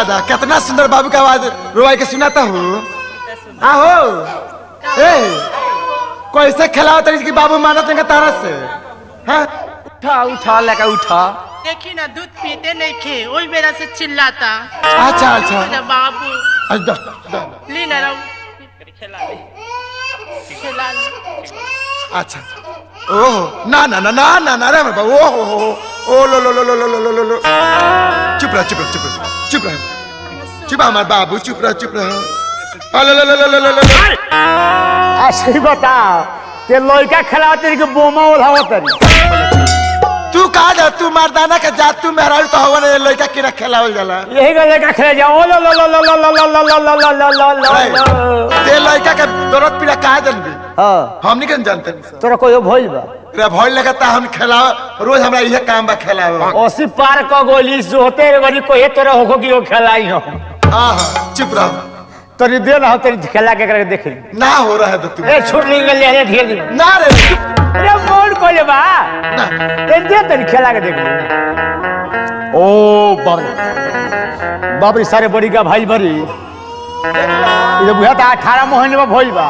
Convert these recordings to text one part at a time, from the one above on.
दादा कितना सुंदर बाबू का आवाज रोवाई के सुनाता हूँ। आहो ए कैसे खिलाओ तरी की बाबू मानत नहीं तारा से। हाँ उठा उठा लगा उठा। देखी ना दूध पीते नहीं खे वही मेरा से चिल्लाता। अच्छा अच्छा बाबू अच्छा ली ना खिला ले। अच्छा ओह ना ना ना ना ना ना रे बाबू ओह ओ लो लो लो लो लो लो लो लो चुप रह चुप रह चुप रह चुप रह चुप हमारे बाबू चुप रह चुप रह। लो लो लो लो लो लो ऐसे बता ते लड़का खिलाते कि बोमा ओढ़ावा तरी तू कहा जा तू मर्दाना के जात तू मेहरारू तो हवन लड़का के खेलावल जाला यही का लड़का खेला जाओ लो लो लो लो लो लो लो लो लो लो लो लो लो ते लड़का के दौरत पीड़ा कहा जानबी। हां हम नहीं कन जानते तोरा कोई भइल बा रे भइल लगता हम खेलाव रोज हमरा इहे काम बा खेलाव। 80 पार क गोली जोते बड़ी कोई तोरा होको कि खेलाई हो। हां चुप रह तोरी दे ना तेरी खेला के करके देख ना हो रहा है तो तू ए छूट नहीं गल ले धीरे धीरे ना रे अरे मोड़ को ले बा ना ते दे तेरी खेला के देख ओ बाबरी सारे बड़ी का भाई बड़ी ये बुझा था 18 महीने में भइल बा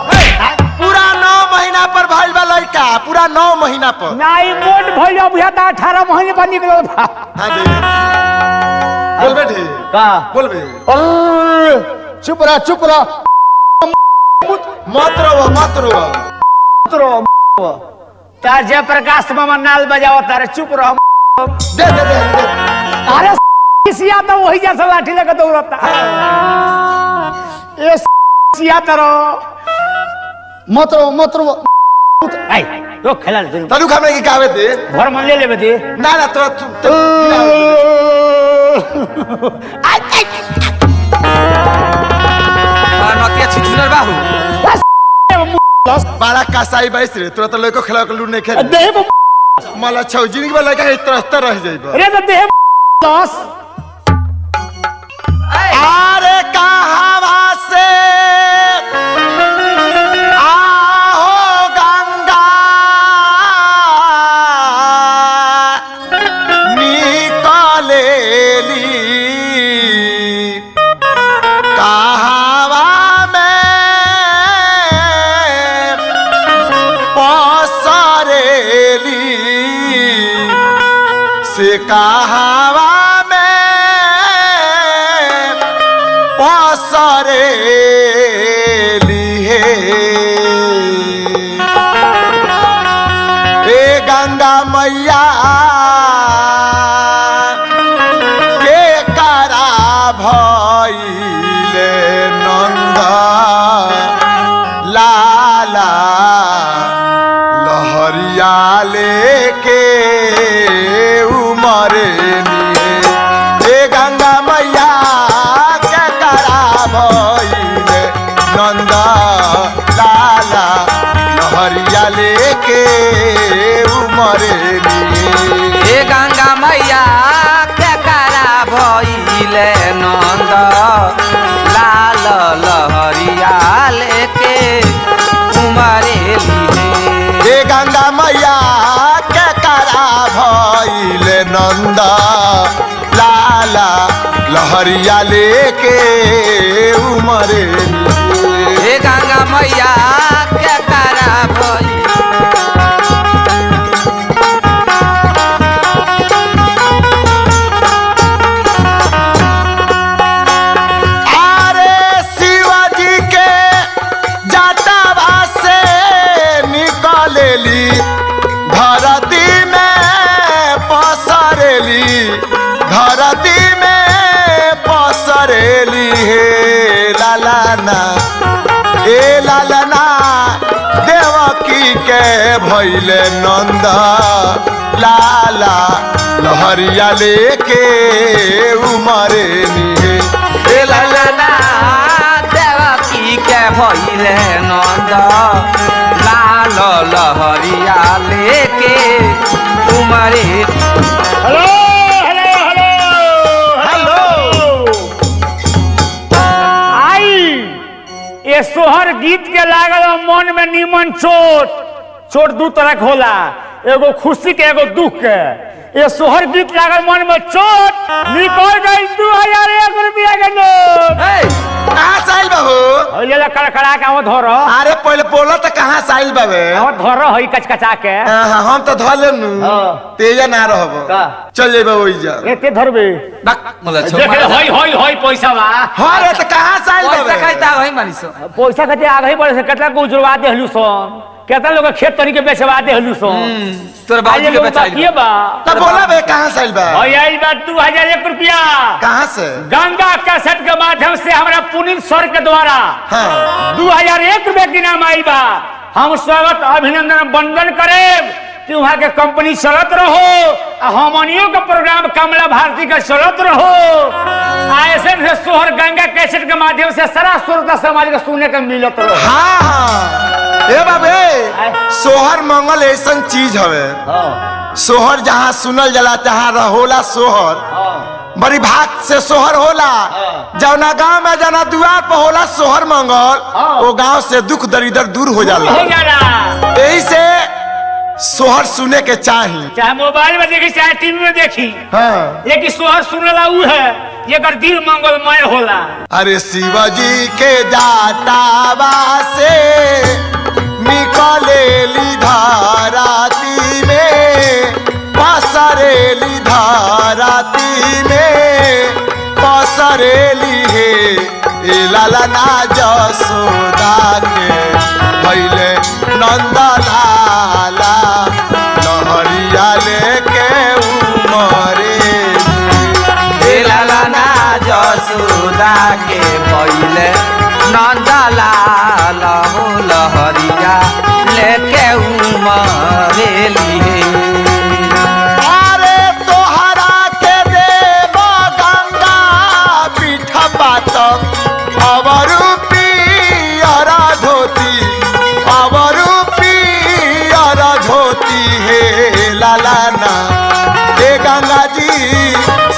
पूरा 9 महीना पर भइल बा लड़का पूरा 9 महीना पर नाई मोट भइल बा बुझा था 18 महीने पर निकलल बा। हां दे बोल बेटे का बोल बे चुप रह मत रो तार जयप्रकाश मामा नाल बजाओ तारे चुप रहो दे दे दे अरे सिया तो वही जैसा लाठी लेकर दौड़ता ये सिया तरो मत रो आई रो खेला ले तलू खामे की कावे दे घर मन ले लेबे दे ना ना तोरा नतिया छिछुनर बाहु बड़ा कसाई बैस रे तोरा तो लइको खेला के लूट नहीं खेल देह मला छौ जिंदगी में लड़का इस तरह रह जाइबा। अरे तो देह लॉस अरे कहावा से आओ गंगा निकलेली कहावा में पसरेली से कहावा गंगा मैया के करा भइले नंद लाला लहरिया लेके उमरे ए गंगा मैया के करा भइले नंद लाला लहरिया लेके ए गंगा मैया के करा भइले नंद लाल लहरिया लेके उमरेली हे गंगा मैया के करा भइले नंद लाला लहरिया लेके उमरेली हे गंगा मैया के करा भइले धरती में पसरेली हे लालना ए लालना देवकी के भइले नंद लाला लहरिया लेके उमरेली हे लालना देवकी के भइले नंद लाल लहरिया लेके उमरेली। हेलो ये सोहर गीत के लागल मन में निमन चोट दू तरह होला एगो खुशी के एगो दुख के ये सोहर गीत लागल मन में चोट निकल गई 2001 रुपया के नोट। कहाँ से आइल बाबू? ले ला कड़कड़ा के आवत धरो। अरे पहले बोला तो कहाँ से आइल बाबे? आवत धरो हई कचकचा के। हम तो धर लेम तेजा ना रहबो। चल जेबो ओइ जा। एते धरबे मतलब देख हई हई हई पैसा बा। हां रे तो कहाँ से आइल बाबे? पैसा खाइता वही मानिसो पैसा खाते आगे बढ़े से केतना को उजरवा दे हलु सन, केतना लोग खेत तनी के बेचवा दे हलु सन। तोर बाजी के बचाई बा तो बोला बे कहाँ से आइल बा? हई आइल बा 2001 रुपया। कहाँ से? गंगा कैसेट के माध्यम से हमरा पुनीत सर के द्वारा हाँ 2001 रुपया के नाम आइल बा। हम स्वागत अभिनंदन वंदन करें कि वहाँ के कंपनी चलत रहो, हमनियों का प्रोग्राम कमला भारती का चलत रहो। ऐसे से सोहर गंगा कैसेट के माध्यम से सारा श्रोता समाज का सुनने का मिलत रहो। हाँ ए बाबे सोहर मंगल ऐसा चीज हवे। सोहर जहाँ सुनल जला तहाँ रहोला सोहर। बड़ी भाग से सोहर होला। जौना गांव में जाना द्वार पर होला सोहर मंगल, वो गांव से दुख दरिद्र दूर हो जाला। यही से सोहर सुने के चाही, चाहे मोबाइल में देखी चाहे टीवी में देखी। हाँ ये कि सोहर सुनला उ है ये कर दिल मंगलमय होला। अरे शिवजी के जाटावा से निकलेली धाराती में, पसरेली धाराती में, पसरेली हे ए लाला ना जसोदा के भैले नंदलाला लहरिया लेके उमरे लाला ना जसोदा के पहिले नंदलाल हो लहरिया लेके उमरेली अरे तोहरा के देव गंगा पीठ पात अवरु पियरा धोती, अवरु पियरा धोती हे लाला ना हे गंगा जी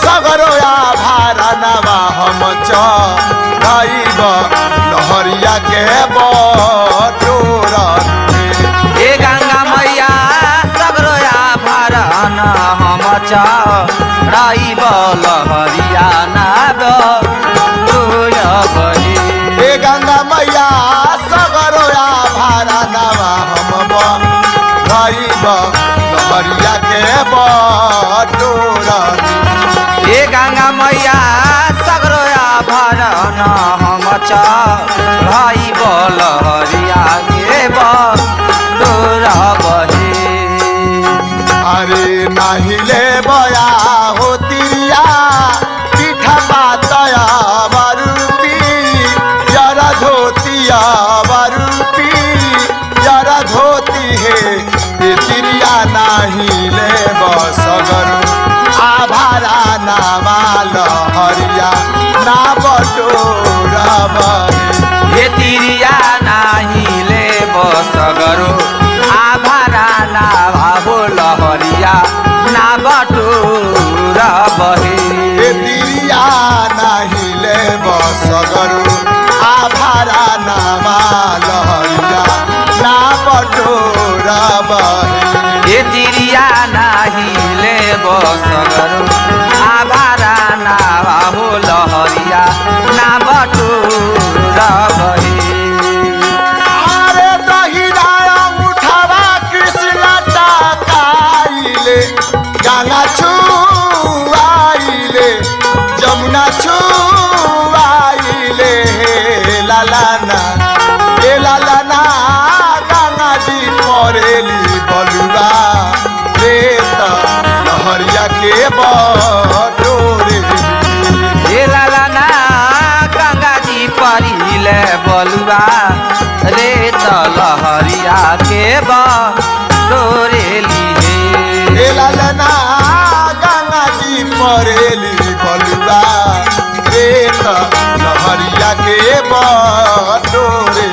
सगरोया भारा नवा हम चढ़ाइब लहरिया के बटोरा। हे गंगा मैया सगरोया भरन हम चढ़ाइब लहरिया नाद बही। हे गंगा मैया सगरोया भारा नवा हम चढ़ाइब लहरिया के बटोरा। हे गंगा मैया सगरोया भरन हम चढ़ाइब लहरिया के बटोरा बही। अरे नाही ले बया हो तिरिया पीठ पातया बरूपी जरा धोतिया बरूपी जरा धोती है ये तिरिया नाही ले बसगरू आभारा ना माल हरिया ना बटोरा बही। हे तिरिया नाही ले बसगरो आभारा ना भावो लहरिया ना बटोरा बही। ए तिरिया नाही ले बसगरू आभारा ना माल हरिया ना बटोरा बही। हे तिरिया नाही ले बसगरो आभारा ना भावो लहरिया ना बटोरा बही। अरे दहिना उठावा कृष्ण टाकाइले गंगा छुआइले जमुना छुआइले हे लालाना हे लालाना गंगा जी परेली बलुआ रेत लहरिया के बटोरे। हे लाला ना गंगा जी परिले बलुआ रे लहरिया के बटोरेली हे लालना गंगा जी परेली बलुआ रेत लहरिया के बटोरे।